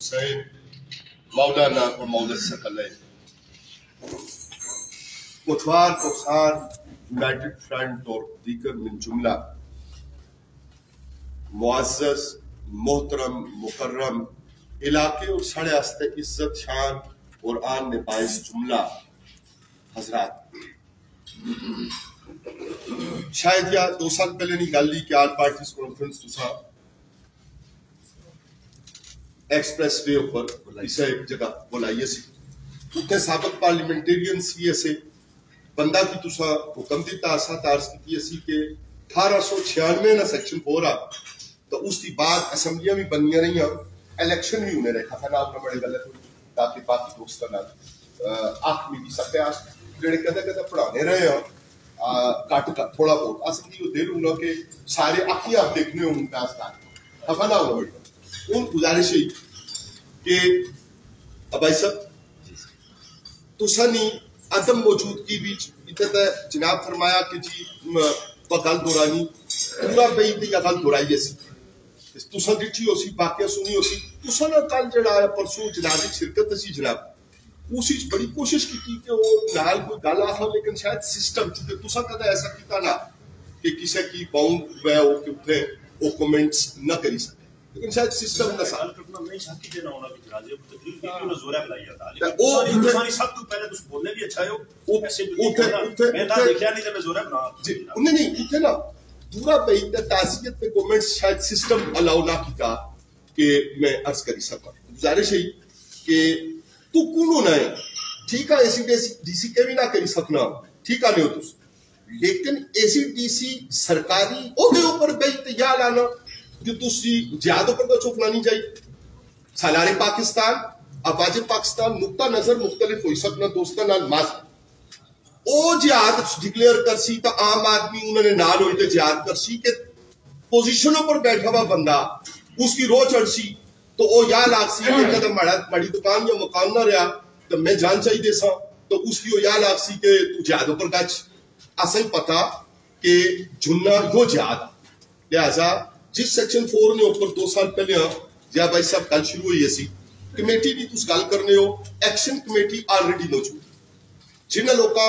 حسین مولانا اور مولد سکلے اتوار کوثار United front اور دیگر من جملہ معزز محترم مکرم علاقے اور ساڑھے آستے عزت شان اور آن نے باعث جملہ حضرات شاید یا 2 سال پہلے نہیں گل لی کہ آل پارٹیز کانفرنس تسا ایکسپریس وے اوپر اسے ایک جگہ بلائیے سی اتنے سابق پارلیمنٹیرین سی ایسے بندہ کی تسا حکم دیتا آسا تارس کی اسی کہ 1896 نہ سیکشن 4 آ تو اس کی بعد اسمبلیاں بھی بنیاں رہی ہیں الیکشن بھی انہیں رکھا تھا نام نہ بڑے غلط ہوئی تاکہ باقی دوستہ نہ آنکھ میں بھی سکتے آج جڑے کہتے پڑھانے رہے ہیں کٹ کر تھوڑا بہت اصل کی وہ دل ہوں کہ سارے آنکھیں آپ دیکھنے ہوں گے آج تک خفا نہ ہوگا بیٹا ان گزارش ہے کہ ابائی صاحب تو سنی عدم موجودگی بیچ اتنا جناب فرمایا کہ جی وقال دورانی پورا بیدی کا قال دورائی سی تو سن ڈٹھی ہو سی باقیہ سنی ہو سی تو سن کال جڑا ہے پرسوں جنابی شرکت سی جناب اسی بڑی کوشش کی تھی کہ وہ نال کوئی گل آتا لیکن شاید سسٹم چونکہ تو سن کہتا ایسا کیتا نا کہ کسی کی باؤنڈ ہوئے ہو کہ اتنے وہ کومنٹس نہ کری سکے لیکن شاید سسٹم نہ سال کرنا میں شاکی دینا ہونا بھی جنازے کو تقریب کی انہوں زورہ بلائی تھا لیکن انسانی سب تو پہلے تو بولنے بھی اچھا ہے ایسے بھی میں نہ دیکھیا نہیں جب میں زورہ بنا انہیں نہیں اتنے نا دورا پہ تعزیت پہ کومنٹس شاید سسٹم الاؤ نہ کیتا کہ میں عرض کری سکا گزارش ہے کہ تو کونو نہ ہے ٹھیک ہے ایسی ڈی سی کے بھی نہ کری سکنا ٹھیک ہے نہیں ہو تو لیکن ایسی ڈی سی سرکاری او دے اوپر بیت یا لانا جو تسی جہادوں پر تو چھوپنا نہیں جائے سالار پاکستان آواز پاکستان نقطہ نظر مختلف ہوئی سکنا دوستان نماز او جہاد ڈکلیئر کر سی تا عام آدمی انہوں نے نال ہوئی تے جہاد کر سی کہ پوزیشنوں پر بیٹھا ہوا بندہ اس کی رو چڑھ سی تو او یا لاغ سی کہ قدم بڑی دکان یا مکان نہ رہا تو میں جان چاہی دے سا تو اس کی او یا لاغ سی کہ تو جہادوں پر گچ ایسا ہی پتا کہ جنہ یو جہاد لہذا جس سیکشن 4 نے اوپر 2 سال پہلے یا بھائی صاحب کل شروع ہوئی ایسی کمیٹی بھی تس گل کرنے ہو ایکشن کمیٹی آلریڈی موجود جنہ لوگا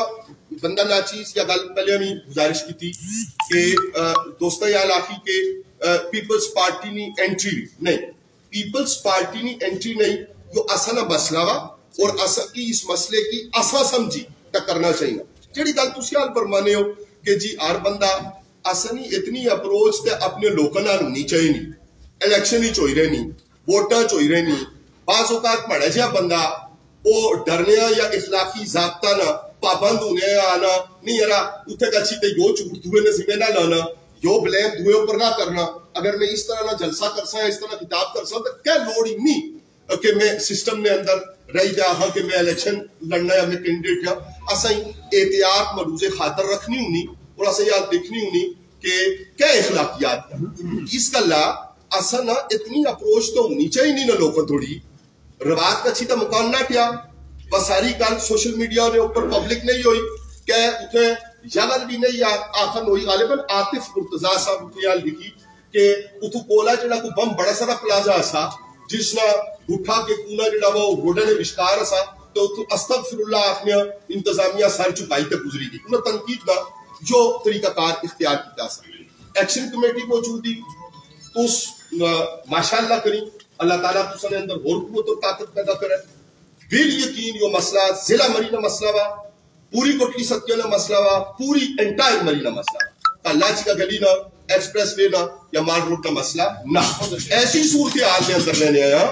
بندہ ناچیز یا گل پہلے ہمیں گزارش کی تھی کہ دوستہ یا علاقی کے پیپلز پارٹی نی انٹری نہیں پیپلز پارٹی نی انٹری نہیں جو اصلا مسئلہ وا اور اصل کی اس مسئلے کی اصلا سمجھی تک کرنا چاہیے جڑی گل تسی حال فرمانے ہو کہ جی ہر بندہ اصلی اتنی اپروچ تے اپنے لوکاں نال ہونی چاہیے نہیں الیکشن ہی چوئی رہنی ووٹاں چوئی رہنی بعض اوقات پڑھا جہا بندہ وہ ڈرنے یا اخلاقی ضابطہ نہ پابند ہونے آنا نہیں یارا اتنے کچھ تے یو چوٹ دوے نے ذمہ نہ لانا یو بلیم دوے اوپر نہ کرنا اگر میں اس طرح نہ جلسہ کر سا اس طرح کتاب کر سا تو کیا لوڑ ہی نہیں کہ میں سسٹم نے اندر رہی جا ہاں کہ میں الیکشن لڑنا یا میں کینڈیڈیٹ یا ایسا ہی احتیاط مروز خاطر رکھنی ہونی اور ایسا یاد دیکھنی ہونی کہ کیا اخلاقیات اس کا اللہ ایسا نہ اتنی اپروچ تو ہونی چاہیے نہیں نہ لوگوں تھوڑی روایت کا اچھی تا مکان نہ کیا بس ساری کل سوشل میڈیا نے اوپر پبلک نہیں ہوئی کہ اتنے جگل بھی نہیں آخر ہوئی غالباً عاطف مرتضیٰ صاحب اتنی لکھی کہ اتو کولا جڑا کو بم بڑا سارا پلازا ایسا جس نے اٹھا کے کونا جڑا وہ روڈے نے وشکار ایسا تو استغفر اللہ آخنے انتظامیہ سر چکائی تے گزری گی انہوں تنقید نہ جو طریقہ کار اختیار کیتا سا ایکشن کمیٹی موجود دی اس ماشاءاللہ کریں اللہ تعالیٰ تو سنے اندر اور قوت اور طاقت پیدا کرے ویل یقین یہ مسئلہ ضلع مرینا مسئلہ وا پوری کوٹلی ستیہ مسئلہ وا پوری انٹائر مرینا مسئلہ اللہ جی کا گلی نہ ایکسپریس وے نہ یا مال روڈ کا مسئلہ نہ ایسی صورتحال میں اندر لینے آیا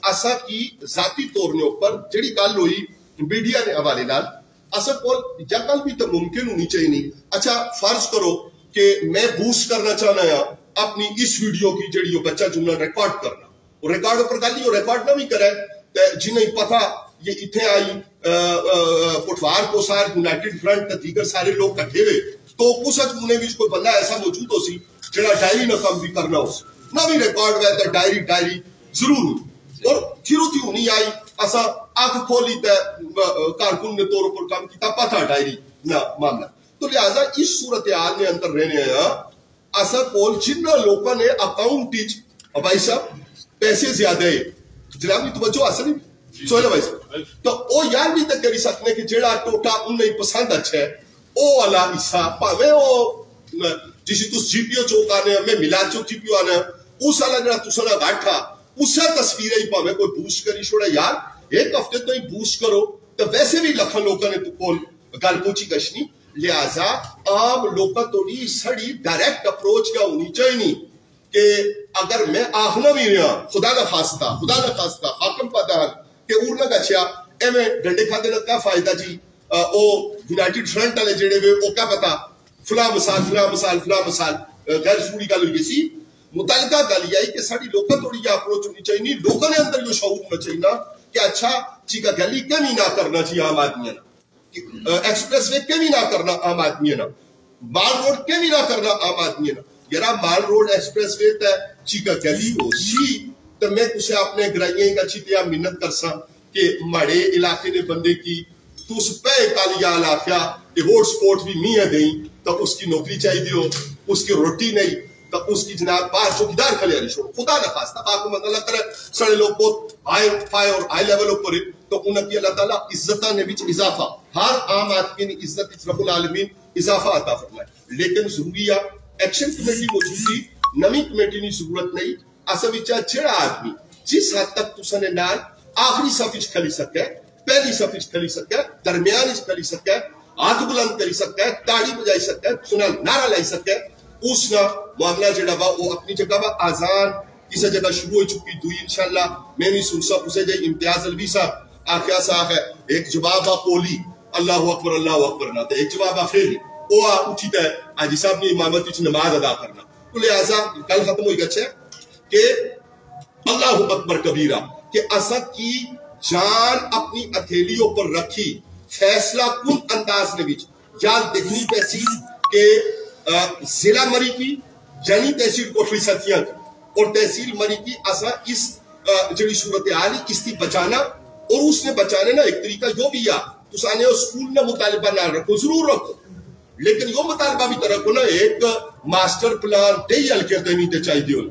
اسا کی ذاتی طور نے اوپر جڑی گل ہوئی میڈیا نے حوالے نال اسا کول جگل بھی تو ممکن ہونی چاہیے نہیں اچھا فرض کرو کہ میں بوسٹ کرنا چاہنا ہے اپنی اس ویڈیو کی جڑی بچہ جملہ ریکارڈ کرنا اور ریکارڈ اوپر گل نہیں ریکارڈ نہ بھی کرے جنہیں پتا یہ اتنے آئی پٹوار کوثار یونائٹڈ فرنٹ دیگر سارے لوگ کٹھے ہوئے تو کچھ انہیں بھی کوئی بندہ ایسا موجود ہو سی جڑا ڈائری نہ کام بھی کرنا ہو سی نہ بھی ریکارڈ ہوئے تو ڈائری ضرور ہوئی اور ضرورت ہی ہونی آئی ایسا آنکھ کھولی تے کارکن نے طور پر کام کیتا پتہ ڈائری نہ معاملہ تو لہذا اس صورتحال میں اندر رہنے آیا ایسا کول جن لوگوں نے اکاؤنٹ بھائی صاحب پیسے زیادہ ہے جناب کی توجہ حاصل نہیں سوہیل بھائی صاحب تو او یار بھی تک کری سکنے کہ جیڑا ٹوٹا ان نہیں پسند اچھا ہے او والا حصہ پاوے او جسی تو جی پی او چوک آنے ہمیں ملا چوک جی پی او آنے اس والا جڑا تسنا گاٹھا اسا تصویریں ہی پاوے کوئی بوسٹ کری چھوڑا یار ایک ہفتے تو ہی بوسٹ کرو تو ویسے بھی لکھن لوگوں نے تو کول گل پوچھی گشنی لہذا عام لوگوں توڑی سڑی ڈائریکٹ اپروچ کیا ہونی چاہیے نہیں کہ اگر میں آخنا بھی رہا خدا نہ خواستہ حاکم پتہ کہ اورنا گچھیا اے میں ڈنڈے کھاتے نہ کیا فائدہ جی او یونائٹڈ فرنٹ والے جڑے ہوئے او کیا پتا فلاں مثال غیر ضروری گل ہوئی سی متعلقہ گل یہ ہے کہ ساری لوگوں توڑی یہ اپروچ ہونی چاہیے نہیں لوگوں نے اندر جو شعور ہونا چاہیے نا کہ اچھا چیکا گلی کمی نہ کرنا چاہیے عام آدمی نا ایکسپریس وے کمی نہ کرنا عام آدمی نا مال روڈ کمی نہ کرنا عام آدمی نا یارا مال روڈ ایکسپریس وے تے چیکا گلی ہو سی تو میں کسے اپنے گرائییں کا چیتیا منت کر سا کہ ماڑے علاقے نے بندے کی تو اس پہ کالیا علاقہ کہ ووٹ سپورٹ بھی نہیں ہے دیں تو اس کی نوکری چاہیے دیو اس کی روٹی نہیں تو اس کی جناب باہر چوکیدار کھلے رہی چھوڑو خدا نہ خواستہ آپ کو مطلب کرے سڑے لوگ بہت ہائی اور ہائی لیول اوپر تو انہوں کی اللہ تعالیٰ عزتہ نے بھی اضافہ ہر عام آدمی نے عزت رب العالمین اضافہ عطا فرمائے لیکن ضروری ہے ایکشن کمیٹی موجود تھی نمی کمیٹی کی ضرورت نہیں اصل وچا جڑا آدمی جس حد تک تسنے نال آخری صف وچ کھلی سکے پہلی صف وچ کھلی سکے درمیان وچ کھلی سکے ہاتھ بلند کری سکے تاڑی بجائی سکے سنا نعرہ لائی سکے اس نا معاملہ جڑا وا وہ اپنی جگہ وا آزان کسی جگہ شروع ہو چکی دوئی انشاءاللہ میں بھی سن سا اسے جائے امتیاز الوی صاحب آخیا صاحب ہے ایک جواب قولی اللہ اکبر نہ ایک جواب فعلی او اونچی تے حاجی صاحب نے امامت وچ نماز ادا کرنا تو لہذا کل ختم ہوئی گچھے کہ اللہ اکبر کبیرہ کہ اسا کی جان اپنی اتھیلیوں پر رکھی فیصلہ کن انداز نے وچ جان دیکھنی پیسی کہ ضلع مری کی جنی تحصیل کوٹری ستیاں اور تحصیل مری کی اسا اس جڑی صورتحال اس کی بچانا اور اس نے بچانے نا ایک طریقہ جو بھی یا تو سانے اسکول نہ مطالبہ نہ رکھو ضرور رکھو لیکن یہ مطالبہ بھی ترکو نا ایک ماسٹر پلان ڈی ہلکے دینی تے چاہیے دیو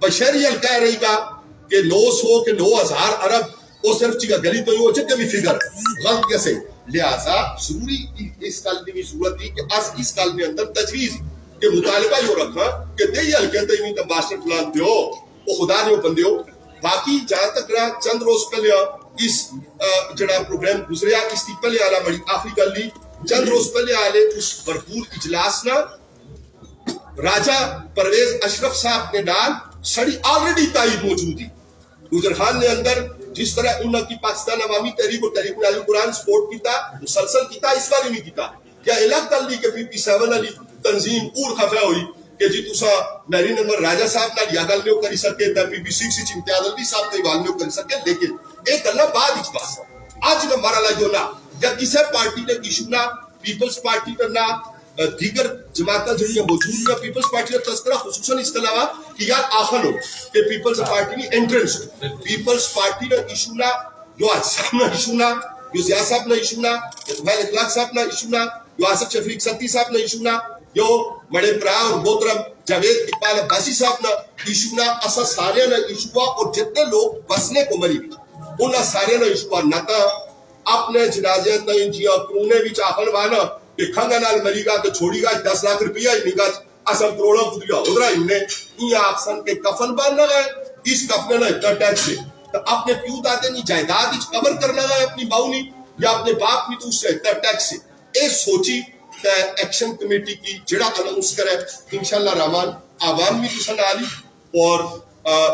بشری ہلکا رہی گا کہ 900 کہ 9000 ارب وہ صرف چیزا گلی تو یہ چکے بھی فگر غلط کیسے لہذا ضروری اس کال کی بھی ضرورت تھی کہ اس کال میں اندر تجویز کہ مطالبہ یہ رکھا کہ ڈی ہلکے دینی تے ماسٹر پلان دیو وہ خدا نے بندے ہو باقی جہاں تک رہا چند روز پہلے اس جڑا پروگرام گزریا اس کی پہلے آلہ بڑی آخری گلی چند روز پہلے آلے اس بھرپور اجلاس نا راجہ پرویز اشرف صاحب نے ڈال سڑی آلریڈی تائید موجود تھی گجر خان نے اندر جس طرح انہوں کی پاکستان عوامی تحریک اور تحریک نازل قرآن سپورٹ کیتا مسلسل کیتا اس بار نہیں کیتا کیا الگ کل دی کہ پی پی 7 علی تنظیم اور خفہ ہوئی کہ جی تسا میری نمبر راجہ صاحب نال یا گل نہیں کری سکے تے پی پی 6 وچ امتیاز الوی صاحب تے گل نہیں کری سکے لیکن ایک اللہ بعد اس بات آج نہ مارا لا جو نہ یا کسی پارٹی نے ایشو نہ پیپلز پارٹی کا نہ دیگر جماعتیں جڑی موجود ہیں پیپلز پارٹی کا تذکرہ خصوصاً اس کے علاوہ کہ یار آخر ہو کہ پیپلز پارٹی نے انٹرنس ہو پیپلز پارٹی نے ایشو نہ جو آج صاحب نے ایشو نہ جو ضیاء صاحب نے ایشو نہ جو بھائی اخلاق صاحب نے ایشو نہ جو آصف شفیق ستی صاحب نے ایشو نہ جو بڑے پرا اور محترم جاوید اقبال عباسی صاحب نے ایشو نہ اسا سارے نے ایشو ہوا اور جتنے لوگ بسنے کو مری بھی انہاں سارے نے ایشو ہوا نہ تا اپنے جنازے تائیں جیا کونے وچ آخر وانا کہ کھنگا نال مری گا تو چھوڑی گا 10 لاکھ روپیہ ہی نگا اسم کروڑا گزریا ادھر انہیں یہ آکسن کے کفن بان لگا ہے اس کفن نے اتنا ٹیکس سے تو اپنے پیو دادے نہیں جائیداد وچ قبر کر لگا ہے اپنی باؤ نہیں یا اپنے باپ بھی تو اس سے اتنا ٹیکس سے اے سوچی کہ ایکشن کمیٹی کی جڑا اناؤنس کرے انشاءاللہ رحمان عوام بھی تسن آلی اور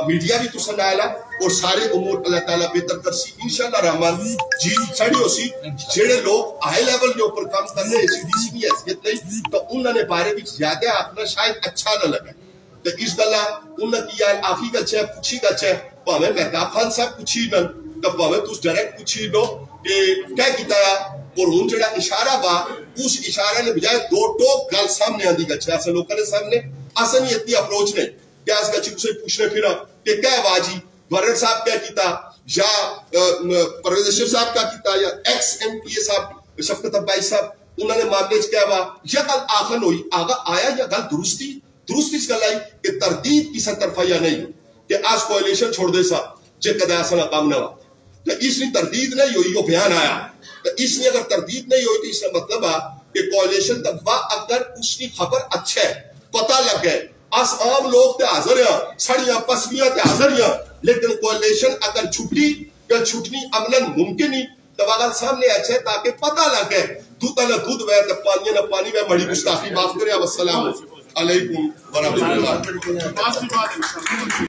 میڈیا بھی تسن آلا اور سارے امور اللہ تعالیٰ بہتر کر سی انشاءاللہ رحمان جی سڑی ہو سی جڑے لوگ ہائی لیول کے اوپر کام کرنے ایسی ڈی سی کی حیثیت نہیں تو انہوں نے بارے بھی زیادہ آخنا شاید اچھا نہ لگا تو اس گلا انہوں کی یار آخی کا چھے پوچھی کا چھے پاہمیں مہتاب خان صاحب پوچھی نہ تو پاہمیں تو ڈائریکٹ پوچھی نو کہ کیا کیتا ہے اور ان جڑا اشارہ با اس اشارہ نے بجائے دو ٹوک گل سامنے آندھی کا چھے ایسا لوگوں نے سامنے آسانی اتنی اپروچ نہیں کیا اس کا چھے پوچھنے پھرا کہ کیا واجی گورنر صاحب کیا کیتا یا پرویز اشرف صاحب کیا کیتا یا ایکس ایم پی اے صاحب شفقت عبائی صاحب انہوں نے معاملے کیا ہوا یا گل آخر ہوئی آگا آیا یا گل درستی اس گل آئی کہ تردید کسی طرف یا نہیں کہ آج کوئلیشن چھوڑ دے سا جے کدے اساں کام نہ تو اس نے تردید نہیں ہوئی وہ بیان آیا تو اس نے اگر تردید نہیں ہوئی تو اس کا مطلب ہے کہ کولیشن دبا اگر اس کی خبر اچھا ہے پتہ لگ گئے اس عام لوگ تے حاضر ہیں سڑیاں پسویاں تے حاضر ہیں لیکن کولیشن اگر چھٹی یا چھٹنی عملاً ممکن ہی تو اگر سامنے اچھا ہے تاکہ پتہ لگ گئے دودھ نہ دودھ وے تے پانی نہ پانی وے بڑی گستاخی معاف کرے السلام علیکم ورحمۃ اللہ